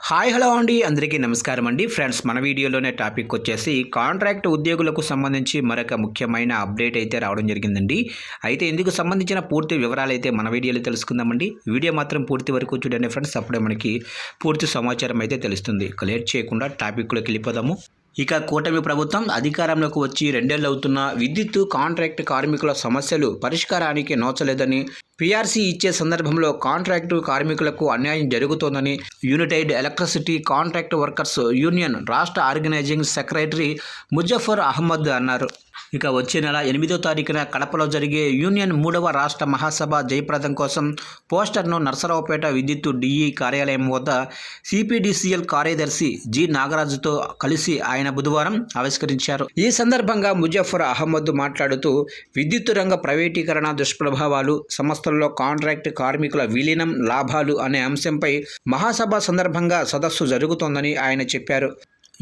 Hi hello అండి, అందరికీ నమస్కారం అండి. ఫ్రెండ్స్, మన వీడియోలోనే టాపిక్ వచ్చేసి కాంట్రాక్ట్ ఉద్యోగులకు సంబంధించి మరొక ముఖ్యమైన అప్డేట్ అయితే రావడం జరిగిందండి. అయితే ఇందుకు సంబంధించిన పూర్తి వివరాలు అయితే మన వీడియోలో తెలుసుకుందామండి. వీడియో మాత్రం పూర్తి వరకు చూడండి ఫ్రెండ్స్, అప్పుడే మనకి పూర్తి సమాచారం అయితే తెలుస్తుంది. లేట్ చేయకుండా టాపిక్లోకి వెళ్ళిపోదాము. ఇక కూటమి ప్రభుత్వం అధికారంలోకి వచ్చి 2 ఏళ్ళు అవుతున్న విద్యుత్ కాంట్రాక్ట్ కార్మికుల సమస్యలు పరిష్కారానికి నోచలేదని, పీఆర్సీ ఇచ్చే సందర్భంలో కాంట్రాక్టు కార్మికులకు అన్యాయం జరుగుతోందని United electricity contract workers union రాష్ట్ర ఆర్గనైజింగ్ సెక్రటరీ ముజఫర్ అహ్మద్ అన్నారు. ఇక వచ్చే నెల 8వ తారీఖున కడపలో జరిగే యూనియన్ 3వ రాష్ట్ర మహాసభ జయప్రదం కోసం పోస్టర్ను నర్సరావుపేట విద్యుత్ డిఈ కార్యాలయం వద్ద సిపిడిసిఎల్ కార్యదర్శి జి నాగరాజుతో కలిసి ఆయన బుధవారం ఆవిష్కరించారు. ఈ సందర్భంగా ముజఫర్ అహ్మద్ మాట్లాడుతూ, విద్యుత్ రంగ ప్రైవేటీకరణ దుష్ప్రభావాలు, సంస్థల్లో కాంట్రాక్ట్ కార్మికుల విలీనం, లాభాలు అనే అంశంపై మహాసభ సందర్భంగా సదస్సు జరుగుతోందని ఆయన చెప్పారు.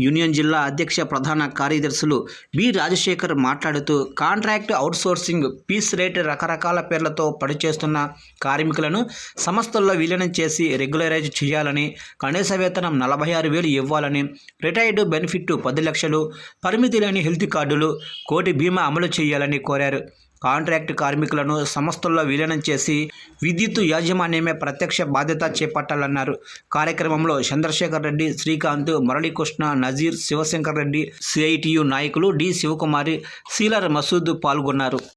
యూనియన్ జిల్లా అధ్యక్ష ప్రధాన కార్యదర్శులు బి రాజశేఖర్ మాట్లాడుతూ, కాంట్రాక్ట్ అవుట్సోర్సింగ్, పీస్ రేట్ రకరకాల పేర్లతో పనిచేస్తున్న కార్మికులను సంస్థల్లో విలీనం చేసి రెగ్యులరైజ్ చేయాలని, కనీస వేతనం 46,000 ఇవ్వాలని, రిటైర్డ్ బెనిఫిట్ 10 లక్షలు, పరిమితి లేని హెల్త్ కార్డులు, 1 కోటి బీమా అమలు చేయాలని కోరారు. కాంట్రాక్ట్ కార్మికులను సంస్థల్లో విలీనం చేసి విద్యుత్ యాజమాన్యమే ప్రత్యక్ష బాధ్యత చేపట్టాలన్నారు. కార్యక్రమంలో చంద్రశేఖర్ రెడ్డి, శ్రీకాంత్, మురళీకృష్ణ, నజీర్, శివశంకర్ రెడ్డి, సిఐటియు నాయకులు డి శివకుమారి, సీలర్ మసూద్ పాల్గొన్నారు.